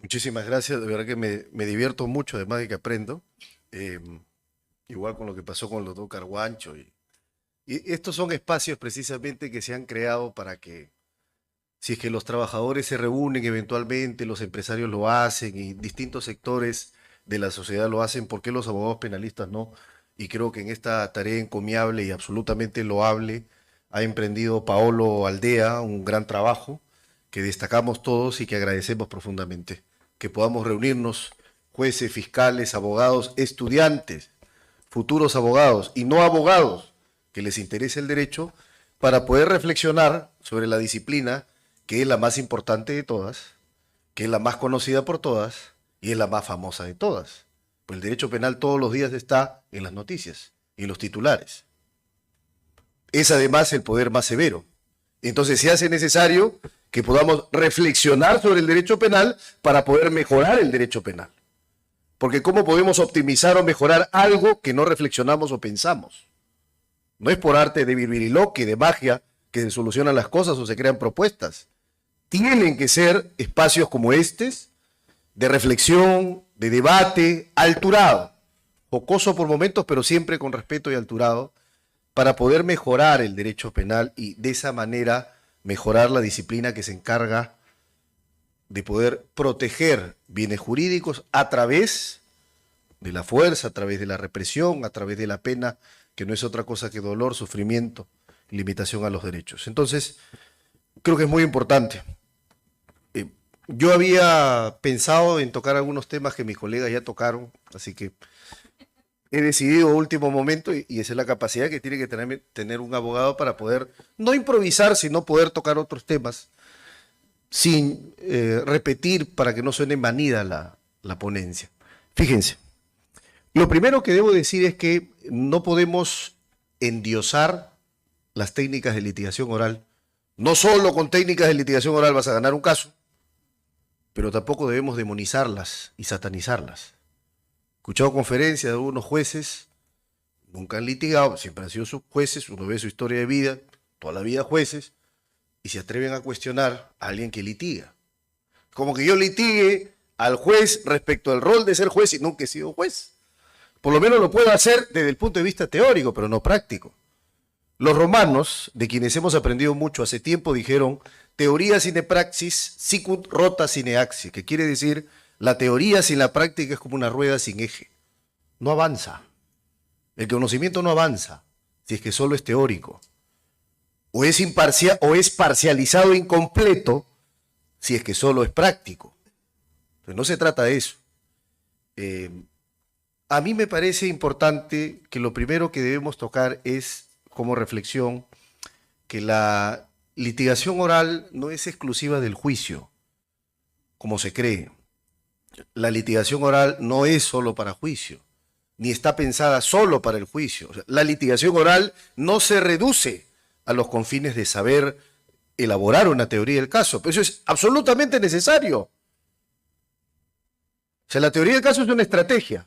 Muchísimas gracias, de verdad que me divierto mucho, además de que aprendo. Eh, Igual con lo que pasó con los dos Carguancho. Y estos son espacios precisamente que se han creado para que, si es que los trabajadores se reúnen eventualmente, los empresarios lo hacen y distintos sectores de la sociedad lo hacen, ¿por qué los abogados penalistas no? Y creo que en esta tarea encomiable y absolutamente loable ha emprendido Paolo Aldea un gran trabajo que destacamos todos y que agradecemos profundamente. Que podamos reunirnos, jueces, fiscales, abogados, estudiantes, futuros abogados y no abogados que les interese el derecho, para poder reflexionar sobre la disciplina que es la más importante de todas, que es la más conocida por todas y es la más famosa de todas. Pues el derecho penal todos los días está en las noticias, en los titulares. Es además el poder más severo. Entonces se hace necesario que podamos reflexionar sobre el derecho penal para poder mejorar el derecho penal. Porque ¿cómo podemos optimizar o mejorar algo que no reflexionamos o pensamos? No es por arte de virviriloque, de magia, que se solucionan las cosas o se crean propuestas. Tienen que ser espacios como estos, de reflexión, de debate, alturado, jocoso por momentos, pero siempre con respeto y alturado, para poder mejorar el derecho penal y de esa manera mejorar la disciplina que se encarga de poder proteger bienes jurídicos a través de la fuerza, a través de la represión, a través de la pena, que no es otra cosa que dolor, sufrimiento, limitación a los derechos. Entonces, creo que es muy importante. Yo había pensado en tocar algunos temas que mis colegas ya tocaron, así que he decidido a último momento, y esa es la capacidad que tiene que tener un abogado para poder no improvisar, sino poder tocar otros temas sin repetir para que no suene manida la ponencia. Fíjense, lo primero que debo decir es que no podemos endiosar las técnicas de litigación oral. No solo con técnicas de litigación oral vas a ganar un caso, pero tampoco debemos demonizarlas y satanizarlas. He escuchado conferencias de algunos jueces, nunca han litigado, siempre han sido sus jueces, uno ve su historia de vida, toda la vida jueces, y se atreven a cuestionar a alguien que litiga. Como que yo litigue al juez respecto al rol de ser juez y nunca he sido juez. Por lo menos lo puedo hacer desde el punto de vista teórico, pero no práctico. Los romanos, de quienes hemos aprendido mucho hace tiempo, dijeron teoría sine praxis, sicut rota sine axis, que quiere decir la teoría sin la práctica es como una rueda sin eje. No avanza. El conocimiento no avanza si es que solo es teórico. O es imparcial, o es parcializado e incompleto si es que solo es práctico. Entonces no se trata de eso. A mí me parece importante que lo primero que debemos tocar es, como reflexión, que la litigación oral no es exclusiva del juicio, como se cree. La litigación oral no es solo para juicio, ni está pensada solo para el juicio. O sea, la litigación oral no se reduce a los confines de saber elaborar una teoría del caso, pero eso es absolutamente necesario. O sea, la teoría del caso es una estrategia.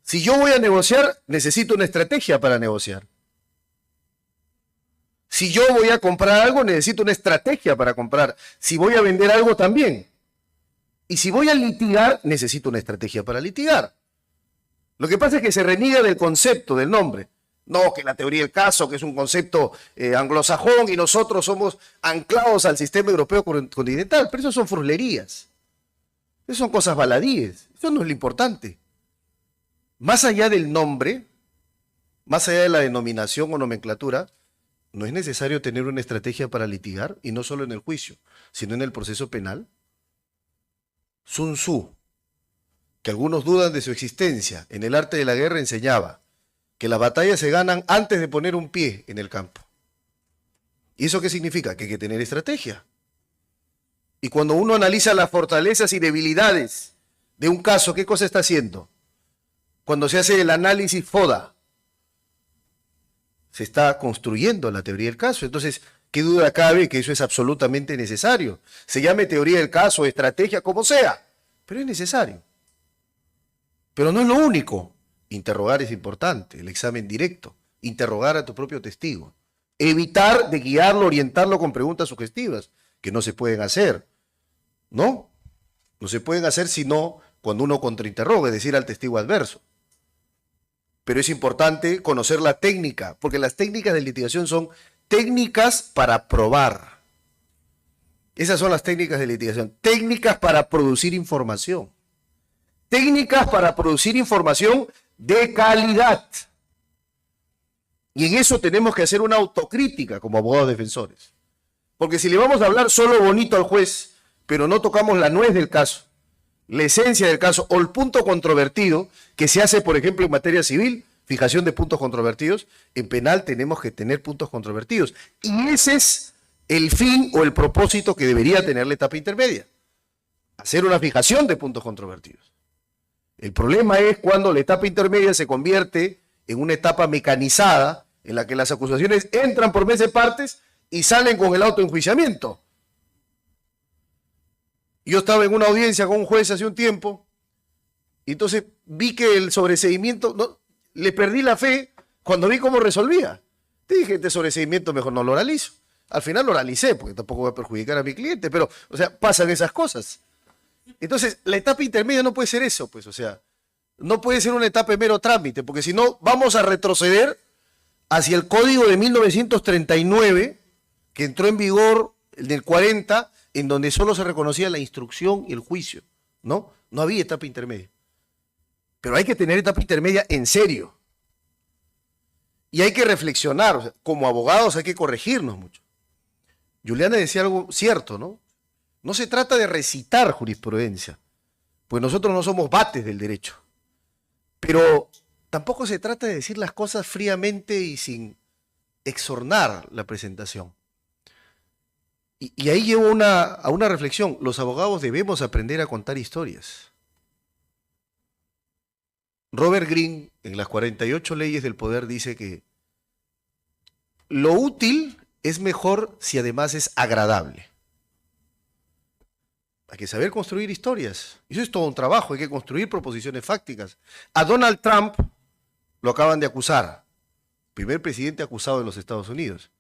Si yo voy a negociar, necesito una estrategia para negociar. Si yo voy a comprar algo, necesito una estrategia para comprar. Si voy a vender algo, también. Y si voy a litigar, necesito una estrategia para litigar. Lo que pasa es que se reniega del concepto, del nombre. No, que la teoría del caso, que es un concepto anglosajón y nosotros somos anclados al sistema europeo continental. Pero eso son fruslerías. Eso son cosas baladíes. Eso no es lo importante. Más allá del nombre, más allá de la denominación o nomenclatura, no es necesario tener una estrategia para litigar, y no solo en el juicio, sino en el proceso penal. Sun Tzu, que algunos dudan de su existencia, en el arte de la guerra enseñaba que las batallas se ganan antes de poner un pie en el campo. ¿Y eso qué significa? Que hay que tener estrategia. Y cuando uno analiza las fortalezas y debilidades de un caso, ¿qué cosa está haciendo? Cuando se hace el análisis FODA, se está construyendo la teoría del caso. Entonces, ¿qué duda cabe que eso es absolutamente necesario? Se llame teoría del caso, estrategia, como sea, pero es necesario. Pero no es lo único. Interrogar es importante, el examen directo, interrogar a tu propio testigo, evitar de guiarlo, orientarlo con preguntas sugestivas, que no se pueden hacer, ¿no? No se pueden hacer sino cuando uno contrainterroga, es decir, al testigo adverso. Pero es importante conocer la técnica, porque las técnicas de litigación son técnicas para probar. Esas son las técnicas de litigación. Técnicas para producir información. Técnicas para producir información de calidad. Y en eso tenemos que hacer una autocrítica como abogados defensores. Porque si le vamos a hablar solo bonito al juez, pero no tocamos la nuez del caso, la esencia del caso o el punto controvertido que se hace, por ejemplo, en materia civil, fijación de puntos controvertidos, en penal tenemos que tener puntos controvertidos. Y ese es el fin o el propósito que debería tener la etapa intermedia. Hacer una fijación de puntos controvertidos. El problema es cuando la etapa intermedia se convierte en una etapa mecanizada en la que las acusaciones entran por mes de partes y salen con el autoenjuiciamiento. Yo estaba en una audiencia con un juez hace un tiempo y entonces vi que el sobreseimiento, no, le perdí la fe cuando vi cómo resolvía. Te dije, este sobreseimiento mejor no lo oralizo. Al final lo oralicé porque tampoco voy a perjudicar a mi cliente, pero, o sea, pasan esas cosas. Entonces, la etapa intermedia no puede ser eso, pues, o sea, no puede ser una etapa de mero trámite, porque si no, vamos a retroceder hacia el Código de 1939, que entró en vigor en el 40, en donde solo se reconocía la instrucción y el juicio, ¿no? No había etapa intermedia. Pero hay que tener etapa intermedia en serio. Y hay que reflexionar, o sea, como abogados hay que corregirnos mucho. Juliana decía algo cierto, ¿no? No se trata de recitar jurisprudencia, pues nosotros no somos bates del derecho. Pero tampoco se trata de decir las cosas fríamente y sin exornar la presentación. Y ahí llevo a una reflexión. Los abogados debemos aprender a contar historias. Robert Greene, en las 48 leyes del poder, dice que lo útil es mejor si además es agradable. Hay que saber construir historias. Eso es todo un trabajo, hay que construir proposiciones fácticas. A Donald Trump lo acaban de acusar. Primer presidente acusado de los Estados Unidos.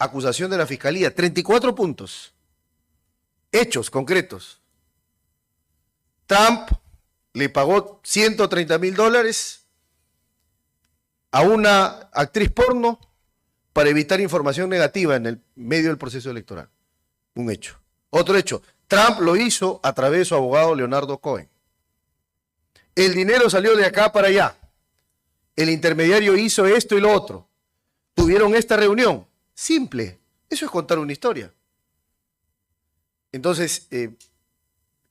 Acusación de la Fiscalía, 34 puntos. Hechos concretos. Trump le pagó $130,000 a una actriz porno para evitar información negativa en el medio del proceso electoral. Un hecho. Otro hecho. Trump lo hizo a través de su abogado Leonardo Cohen. El dinero salió de acá para allá. El intermediario hizo esto y lo otro. Tuvieron esta reunión. Simple. Eso es contar una historia. Entonces,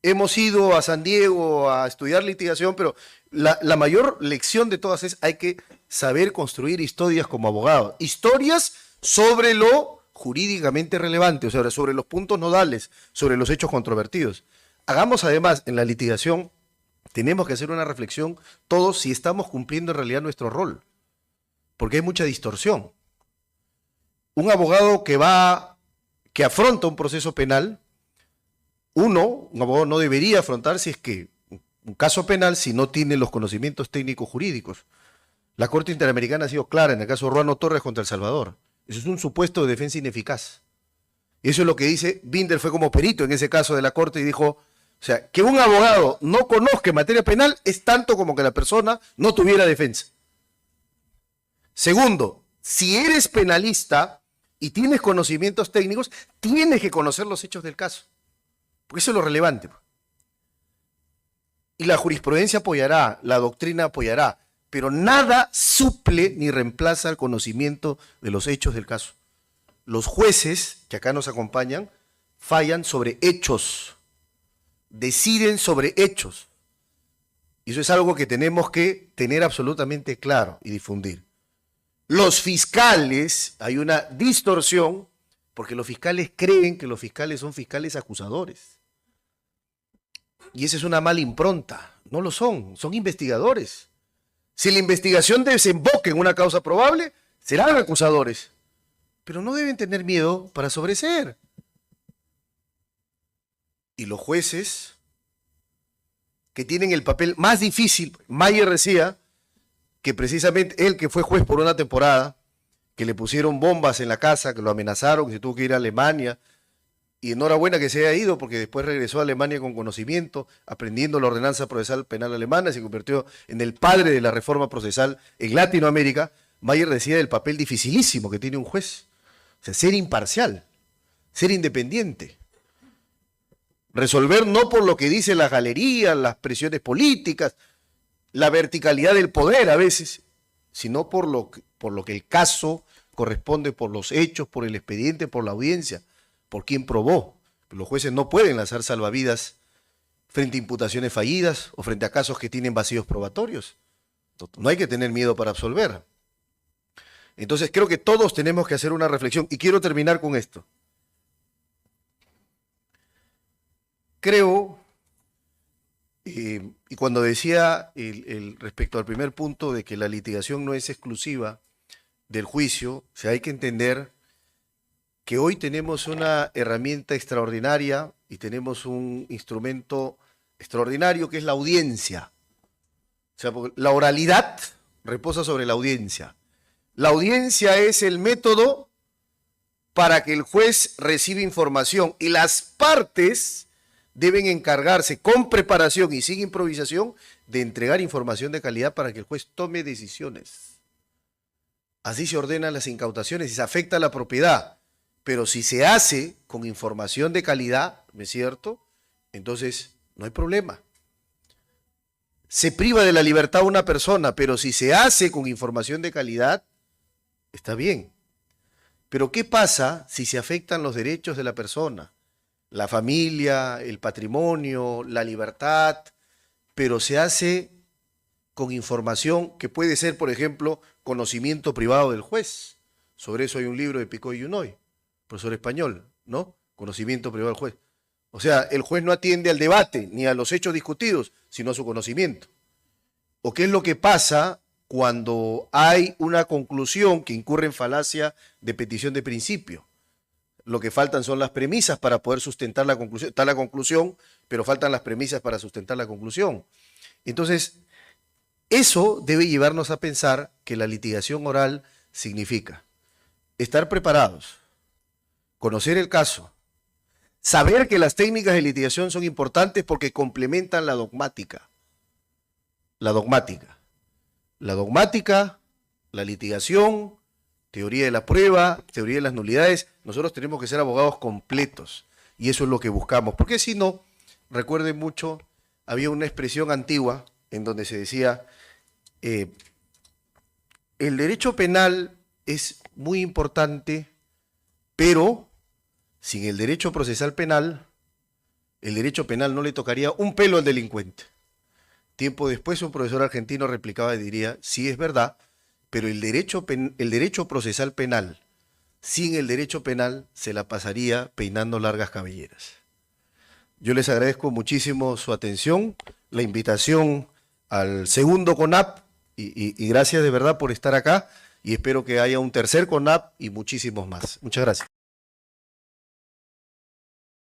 hemos ido a San Diego a estudiar litigación, pero la mayor lección de todas es hay que saber construir historias como abogado. Historias sobre lo jurídicamente relevante, o sea, sobre los puntos nodales, sobre los hechos controvertidos. Hagamos además en la litigación, tenemos que hacer una reflexión todos si estamos cumpliendo en realidad nuestro rol, porque hay mucha distorsión. Un abogado que afronta un proceso penal, un abogado no debería afrontar si es que un caso penal si no tiene los conocimientos técnicos jurídicos. La Corte Interamericana ha sido clara en el caso de Ruano Torres contra El Salvador. Eso es un supuesto de defensa ineficaz. Eso es lo que dice, Binder fue como perito en ese caso de la Corte y dijo, o sea, que un abogado no conozca en materia penal es tanto como que la persona no tuviera defensa. Segundo, si eres penalista y tienes conocimientos técnicos, tienes que conocer los hechos del caso. Porque eso es lo relevante. Y la jurisprudencia apoyará, la doctrina apoyará, pero nada suple ni reemplaza el conocimiento de los hechos del caso. Los jueces que acá nos acompañan fallan sobre hechos, deciden sobre hechos. Y eso es algo que tenemos que tener absolutamente claro y difundir. Los fiscales, hay una distorsión, porque los fiscales creen que los fiscales son fiscales acusadores. Y esa es una mala impronta. No lo son, son investigadores. Si la investigación desemboca en una causa probable, serán acusadores. Pero no deben tener miedo para sobreseer. Y los jueces, que tienen el papel más difícil, Mayer decía que precisamente él que fue juez por una temporada, que le pusieron bombas en la casa, que lo amenazaron, que se tuvo que ir a Alemania, y enhorabuena que se haya ido, porque después regresó a Alemania con conocimiento, aprendiendo la ordenanza procesal penal alemana, y se convirtió en el padre de la reforma procesal en Latinoamérica. Mayer decía del papel dificilísimo que tiene un juez. O sea, ser imparcial, ser independiente. Resolver no por lo que dicen las galerías, las presiones políticas, la verticalidad del poder a veces, sino por lo que el caso corresponde, por los hechos, por el expediente, por la audiencia, por quien probó. Los jueces no pueden lanzar salvavidas frente a imputaciones fallidas o frente a casos que tienen vacíos probatorios. No hay que tener miedo para absolver. Entonces creo que todos tenemos que hacer una reflexión, y quiero terminar con esto. Creo, y cuando decía respecto al primer punto de que la litigación no es exclusiva del juicio, o sea, hay que entender que hoy tenemos una herramienta extraordinaria y tenemos un instrumento extraordinario que es la audiencia. O sea, la oralidad reposa sobre la audiencia. La audiencia es el método para que el juez reciba información, y las partes deben encargarse con preparación y sin improvisación de entregar información de calidad para que el juez tome decisiones. Así se ordenan las incautaciones y se afecta la propiedad. Pero si se hace con información de calidad, ¿no es cierto? Entonces no hay problema. Se priva de la libertad a una persona, pero si se hace con información de calidad, está bien. Pero ¿qué pasa si se afectan los derechos de la persona? La familia, el patrimonio, la libertad, pero se hace con información que puede ser, por ejemplo, conocimiento privado del juez. Sobre eso hay un libro de Picó y Unoy, profesor español, ¿no? Conocimiento privado del juez. O sea, el juez no atiende al debate ni a los hechos discutidos, sino a su conocimiento. ¿O qué es lo que pasa cuando hay una conclusión que incurre en falacia de petición de principio? Lo que faltan son las premisas para poder sustentar la conclusión. Está la conclusión, pero faltan las premisas para sustentar la conclusión. Entonces, eso debe llevarnos a pensar que la litigación oral significa estar preparados, conocer el caso, saber que las técnicas de litigación son importantes porque complementan la dogmática. La dogmática. La dogmática, la litigación, teoría de la prueba, teoría de las nulidades. Nosotros tenemos que ser abogados completos y eso es lo que buscamos. Porque si no, recuerden mucho, había una expresión antigua en donde se decía, el derecho penal es muy importante, pero sin el derecho procesal penal, el derecho penal no le tocaría un pelo al delincuente. Tiempo después un profesor argentino replicaba y diría, sí es verdad, pero el derecho procesal penal, sin el derecho penal, se la pasaría peinando largas cabelleras. Yo les agradezco muchísimo su atención, la invitación al segundo CONAP, y gracias de verdad por estar acá, y espero que haya un tercer CONAP y muchísimos más. Muchas gracias.